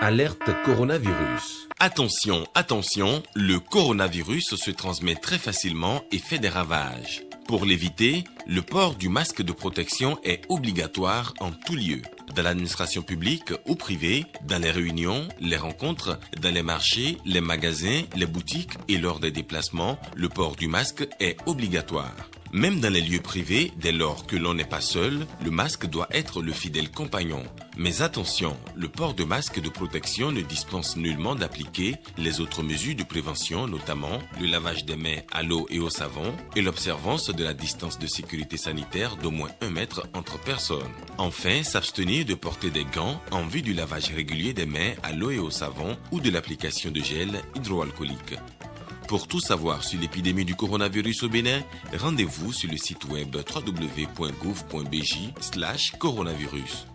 Alerte coronavirus. Attention, attention, le coronavirus se transmet très facilement et fait des ravages. Pour l'éviter, le port du masque de protection est obligatoire en tout lieu. Dans l'administration publique ou privée, dans les réunions, les rencontres, dans les marchés, les magasins, les boutiques et lors des déplacements, le port du masque est obligatoire. Même dans les lieux privés, dès lors que l'on n'est pas seul, le masque doit être le fidèle compagnon. Mais attention, le port de masque de protection ne dispense nullement d'appliquer les autres mesures de prévention, notamment le lavage des mains à l'eau et au savon et l'observance de la distance de sécurité sanitaire d'au moins 1 mètre entre personnes. Enfin, s'abstenir de porter des gants en vue du lavage régulier des mains à l'eau et au savon ou de l'application de gel hydroalcoolique. Pour tout savoir sur l'épidémie du coronavirus au Bénin, rendez-vous sur le site web www.gouv.bj/coronavirus.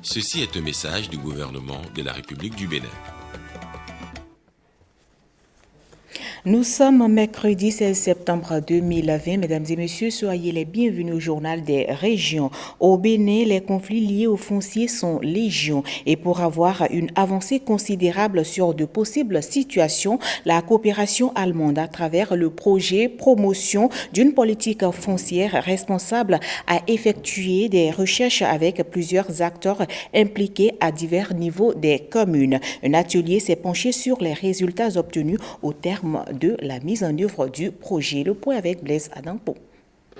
Ceci est un message du gouvernement de la République du Bénin. Nous sommes mercredi 16 septembre 2020. Mesdames et messieurs, soyez les bienvenus au journal des régions. Au Bénin, les conflits liés au foncier sont légion. Et pour avoir une avancée considérable sur de possibles situations, la coopération allemande, à travers le projet promotion d'une politique foncière responsable, a effectué des recherches avec plusieurs acteurs impliqués à divers niveaux des communes. Un atelier s'est penché sur les résultats obtenus au terme de la mise en œuvre du projet. Le point avec Blaise Adampo.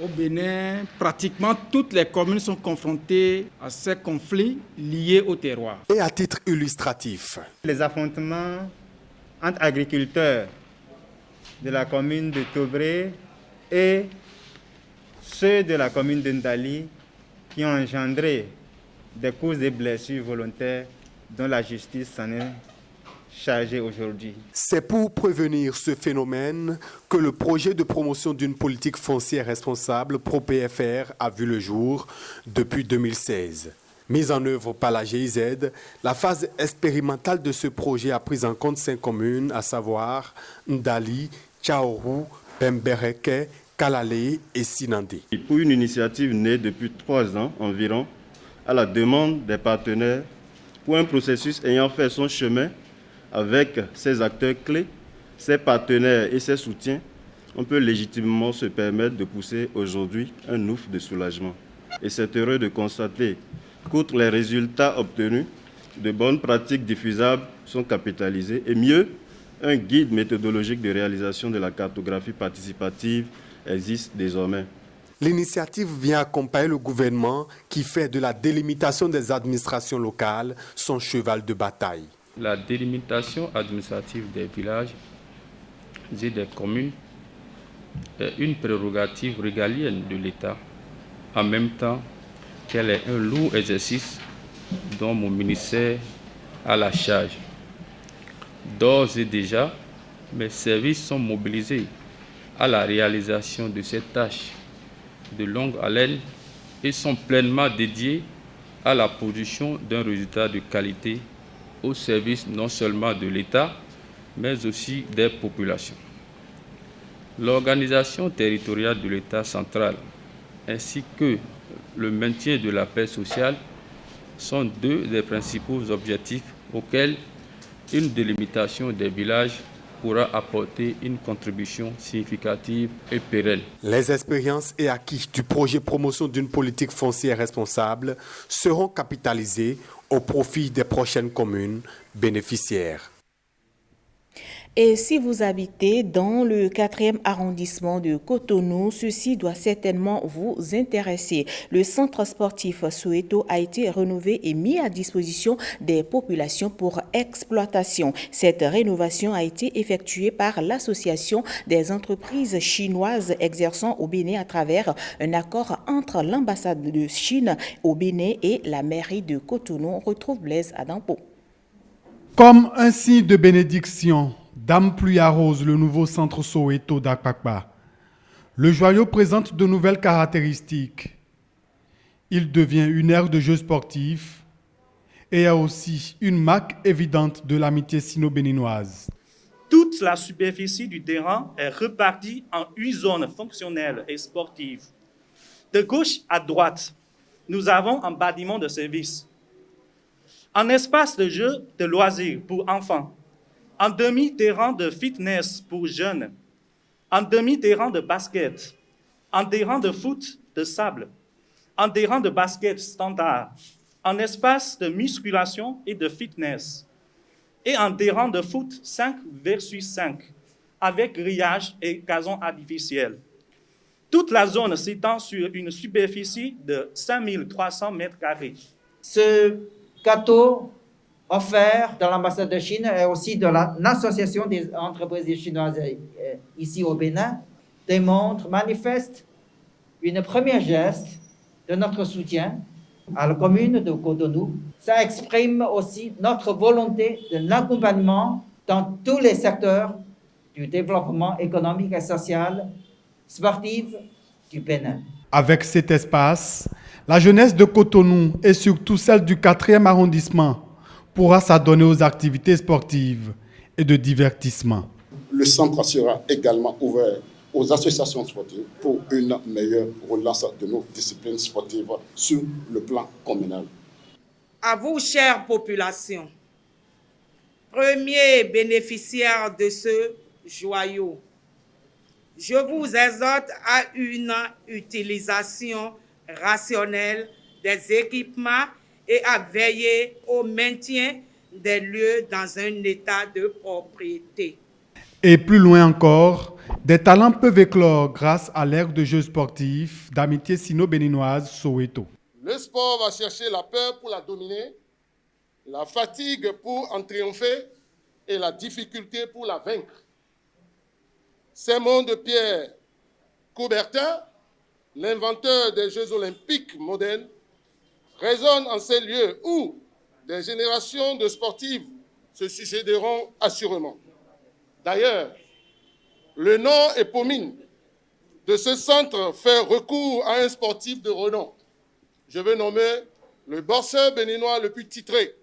Au Bénin, pratiquement toutes les communes sont confrontées à ces conflits liés au terroir. Et à titre illustratif, les affrontements entre agriculteurs de la commune de Tobré et ceux de la commune de Ndali qui ont engendré des causes et blessures volontaires dont la justice s'en est chargée aujourd'hui. C'est pour prévenir ce phénomène que le projet de promotion d'une politique foncière responsable, ProPFR, a vu le jour depuis 2016. Mise en œuvre par la GIZ, la phase expérimentale de ce projet a pris en compte 5 communes, à savoir Ndali, Tchaourou, Bembereke, Kalale et Sinandé. Pour une initiative née depuis 3 ans environ, à la demande des partenaires, pour un processus ayant fait son chemin avec ses acteurs clés, ses partenaires et ses soutiens, on peut légitimement se permettre de pousser aujourd'hui un ouf de soulagement. Et c'est heureux de constater qu'outre les résultats obtenus, de bonnes pratiques diffusables sont capitalisées et mieux, un guide méthodologique de réalisation de la cartographie participative existe désormais. L'initiative vient accompagner le gouvernement qui fait de la délimitation des administrations locales son cheval de bataille. La délimitation administrative des villages et des communes est une prérogative régalienne de l'État, en même temps qu'elle est un lourd exercice dont mon ministère a la charge. D'ores et déjà, mes services sont mobilisés à la réalisation de cette tâche de longue haleine et sont pleinement dédiés à la production d'un résultat de qualité au service non seulement de l'État, mais aussi des populations. L'organisation territoriale de l'État central ainsi que le maintien de la paix sociale sont 2 des principaux objectifs auxquels une délimitation des villages pourra apporter une contribution significative et pérenne. Les expériences et acquis du projet promotion d'une politique foncière responsable seront capitalisés au profit des prochaines communes bénéficiaires. Et si vous habitez dans le 4e arrondissement de Cotonou, ceci doit certainement vous intéresser. Le centre sportif Soweto a été rénové et mis à disposition des populations pour exploitation. Cette rénovation a été effectuée par l'Association des entreprises chinoises exerçant au Bénin à travers un accord entre l'ambassade de Chine au Bénin et la mairie de Cotonou. On retrouve Blaise Adampo. Comme un signe de bénédiction, Dame Pluie arrose le nouveau centre Soweto d'Akpakpa. Le joyau présente de nouvelles caractéristiques. Il devient une aire de jeux sportifs et a aussi une marque évidente de l'amitié sino-béninoise. Toute la superficie du terrain est répartie en 8 zones fonctionnelles et sportives. De gauche à droite, nous avons un bâtiment de service. un espace de jeu de loisirs pour enfants, un demi-terrain de fitness pour jeunes, un demi-terrain de basket, un terrain de foot de sable, un terrain de basket standard, un espace de musculation et de fitness, et un terrain de foot 5 versus 5, avec grillage et gazon artificiel. Toute la zone s'étend sur une superficie de 5300 mètres carrés. Ce gâteau offert dans l'ambassade de Chine et aussi de l'association des entreprises chinoises ici au Bénin démontre, manifeste une première geste de notre soutien à la commune de Cotonou. Ça exprime aussi notre volonté de l'accompagnement dans tous les secteurs du développement économique et social, sportif du Bénin. Avec cet espace, la jeunesse de Cotonou et surtout celle du 4e arrondissement pourra s'adonner aux activités sportives et de divertissement. Le centre sera également ouvert aux associations sportives pour une meilleure relance de nos disciplines sportives sur le plan communal. À vous, chère population, premiers bénéficiaires de ce joyau, je vous exhorte à une utilisation rationnelle des équipements et à veiller au maintien des lieux dans un état de propriété. Et plus loin encore, des talents peuvent éclore grâce à l'aire de jeux sportifs d'amitié sino-béninoise Soweto. Le sport va chercher la peur pour la dominer, la fatigue pour en triompher et la difficulté pour la vaincre. C'est mon de Pierre Coubertin, l'inventeur des Jeux olympiques modernes, résonne en ces lieux où des générations de sportifs se succéderont assurément. D'ailleurs, le nom éponyme de ce centre fait recours à un sportif de renom. Je veux nommer le boxeur béninois le plus titré,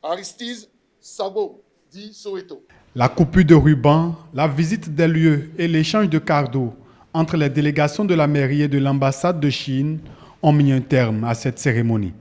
Aristide Sago, dit Soweto. La coupure de ruban, la visite des lieux et l'échange de cadeaux entre les délégations de la mairie et de l'ambassade de Chine ont mis un terme à cette cérémonie.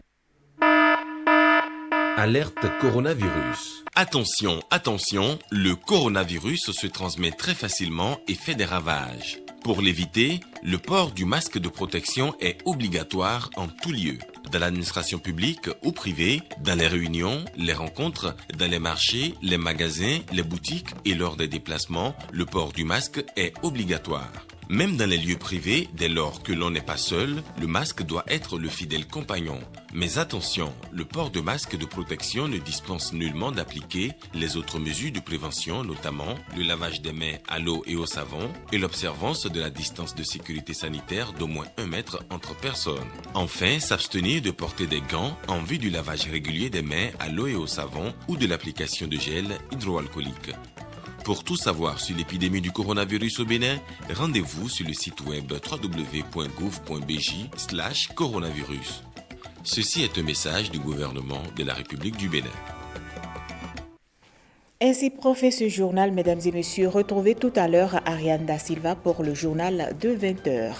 Alerte coronavirus. Attention, attention, le coronavirus se transmet très facilement et fait des ravages. Pour l'éviter, le port du masque de protection est obligatoire en tout lieu. Dans l'administration publique ou privée, dans les réunions, les rencontres, dans les marchés, les magasins, les boutiques et lors des déplacements, le port du masque est obligatoire. Même dans les lieux privés, dès lors que l'on n'est pas seul, le masque doit être le fidèle compagnon. Mais attention, le port de masque de protection ne dispense nullement d'appliquer les autres mesures de prévention, notamment le lavage des mains à l'eau et au savon et l'observance de la distance de sécurité sanitaire d'au moins 1 mètre entre personnes. Enfin, s'abstenir de porter des gants en vue du lavage régulier des mains à l'eau et au savon ou de l'application de gel hydroalcoolique. Pour tout savoir sur l'épidémie du coronavirus au Bénin, rendez-vous sur le site web www.gouv.bj/coronavirus. Ceci est un message du gouvernement de la République du Bénin. Ainsi profite ce journal, mesdames et messieurs. Retrouvez tout à l'heure Ariane Da Silva pour le journal de 20h.